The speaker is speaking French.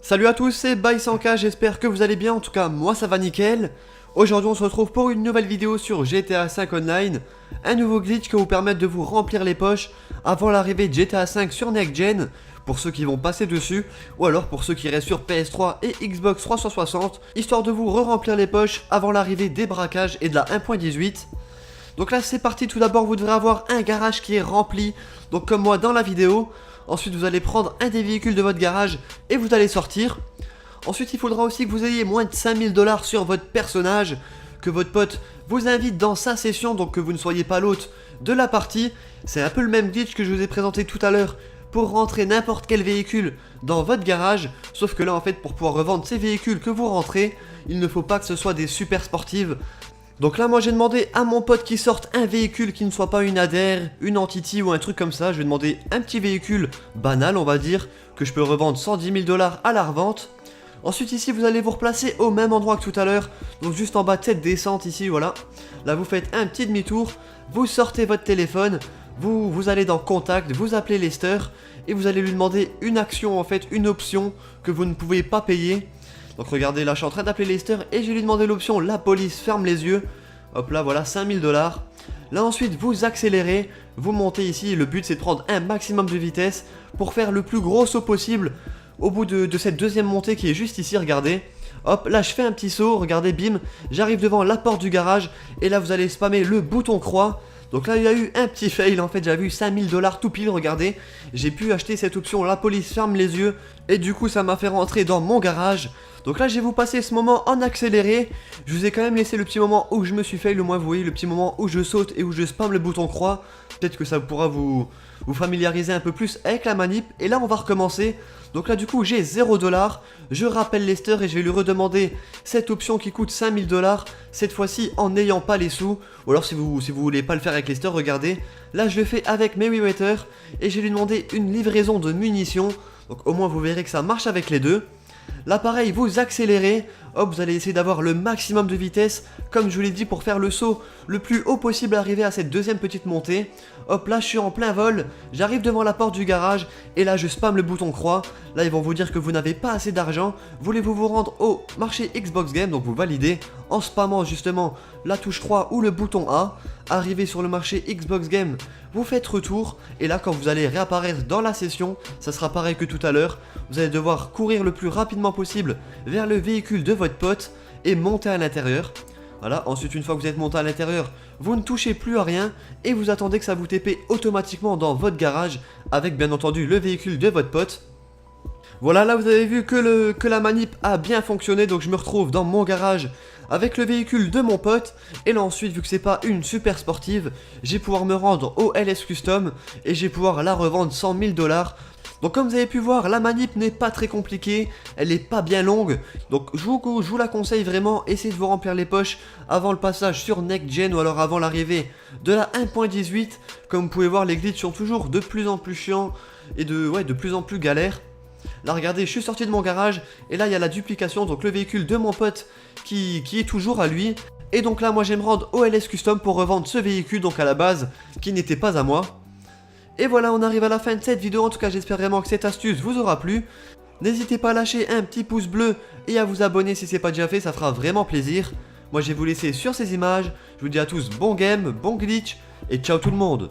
Salut à tous, c'est By100K, j'espère que vous allez bien, en tout cas moi ça va nickel. Aujourd'hui on se retrouve pour une nouvelle vidéo sur GTA 5 Online, un nouveau glitch qui va vous permettre de vous remplir les poches avant l'arrivée de GTA 5 sur Next Gen, pour ceux qui vont passer dessus, ou alors pour ceux qui restent sur PS3 et Xbox 360, histoire de vous re-remplir les poches avant l'arrivée des braquages et de la 1.18. Donc là c'est parti, tout d'abord vous devrez avoir un garage qui est rempli, donc comme moi dans la vidéo. Ensuite vous allez prendre un des véhicules de votre garage et vous allez sortir. Ensuite il faudra aussi que vous ayez moins de 5000 $ sur votre personnage, que votre pote vous invite dans sa session, donc que vous ne soyez pas l'hôte de la partie. C'est un peu le même glitch que je vous ai présenté tout à l'heure pour rentrer n'importe quel véhicule dans votre garage. Sauf que là en fait pour pouvoir revendre ces véhicules que vous rentrez, il ne faut pas que ce soit des super sportives. Donc là moi j'ai demandé à mon pote qui sorte un véhicule qui ne soit pas une ADR, une Entity ou un truc comme ça. Je vais demander un petit véhicule banal on va dire, que je peux revendre 110 000 $ à la revente. Ensuite ici vous allez vous replacer au même endroit que tout à l'heure, donc juste en bas de cette descente ici, voilà. Là vous faites un petit demi-tour, vous sortez votre téléphone, vous allez dans contact, vous appelez Lester et vous allez lui demander une action en fait, une option que vous ne pouvez pas payer. Donc regardez, là je suis en train d'appeler Lester et je vais lui demander l'option la police ferme les yeux. Hop là, voilà, 5000 $. Là ensuite vous accélérez, vous montez ici, le but c'est de prendre un maximum de vitesse pour faire le plus gros saut possible au bout de cette deuxième montée qui est juste ici, regardez. Hop, là je fais un petit saut, regardez, bim, j'arrive devant la porte du garage et là vous allez spammer le bouton croix. Donc là il y a eu un petit fail en fait, j'avais eu 5000 $ tout pile, regardez. J'ai pu acheter cette option la police ferme les yeux et du coup ça m'a fait rentrer dans mon garage. Donc là je vais vous passer ce moment en accéléré. Je vous ai quand même laissé le petit moment où je me suis fail, au moins vous voyez le petit moment où je saute et où je spam le bouton croix. Peut-être que ça pourra vous familiariser un peu plus avec la manip. Et là on va recommencer. Donc là du coup j'ai 0 $. Je rappelle Lester et je vais lui redemander cette option qui coûte 5000 $. Cette fois-ci en n'ayant pas les sous. Ou alors si vous voulez pas le faire avec Lester, regardez. Là je le fais avec Merryweather et je vais lui demander une livraison de munitions. Donc au moins vous verrez que ça marche avec les deux. Là pareil vous accélérez, hop vous allez essayer d'avoir le maximum de vitesse comme je vous l'ai dit pour faire le saut le plus haut possible, arriver à cette deuxième petite montée. Hop là je suis en plein vol, j'arrive devant la porte du garage et là je spam le bouton croix. Là ils vont vous dire que vous n'avez pas assez d'argent, voulez-vous vous rendre au marché Xbox Game, donc vous validez en spammant justement la touche 3 ou le bouton A. Arrivé sur le marché Xbox Game, vous faites retour et là quand vous allez réapparaître dans la session, ça sera pareil que tout à l'heure. Vous allez devoir courir le plus rapidement possible vers le véhicule de votre pote et monter à l'intérieur. Voilà, ensuite une fois que vous êtes monté à l'intérieur, vous ne touchez plus à rien et vous attendez que ça vous TP automatiquement dans votre garage avec bien entendu le véhicule de votre pote. Voilà, là vous avez vu que la manip a bien fonctionné, donc je me retrouve dans mon garage avec le véhicule de mon pote. Et là ensuite, vu que c'est pas une super sportive, je vais pouvoir me rendre au LS Custom et je vais pouvoir la revendre 100 000 $. Donc comme vous avez pu voir, la manip n'est pas très compliquée, elle n'est pas bien longue. Donc je vous la conseille vraiment, essayez de vous remplir les poches avant le passage sur Next Gen ou alors avant l'arrivée de la 1.18. Comme vous pouvez voir, les glitches sont toujours de plus en plus chiants et de plus en plus galères. Là regardez, je suis sorti de mon garage et là il y a la duplication, donc le véhicule de mon pote qui est toujours à lui. Et donc là moi je vais me rendre au LS Custom pour revendre ce véhicule, donc à la base qui n'était pas à moi. Et voilà, on arrive à la fin de cette vidéo, en tout cas j'espère vraiment que cette astuce vous aura plu. N'hésitez pas à lâcher un petit pouce bleu et à vous abonner si ce n'est pas déjà fait, ça fera vraiment plaisir. Moi je vais vous laisser sur ces images, je vous dis à tous bon game, bon glitch et ciao tout le monde.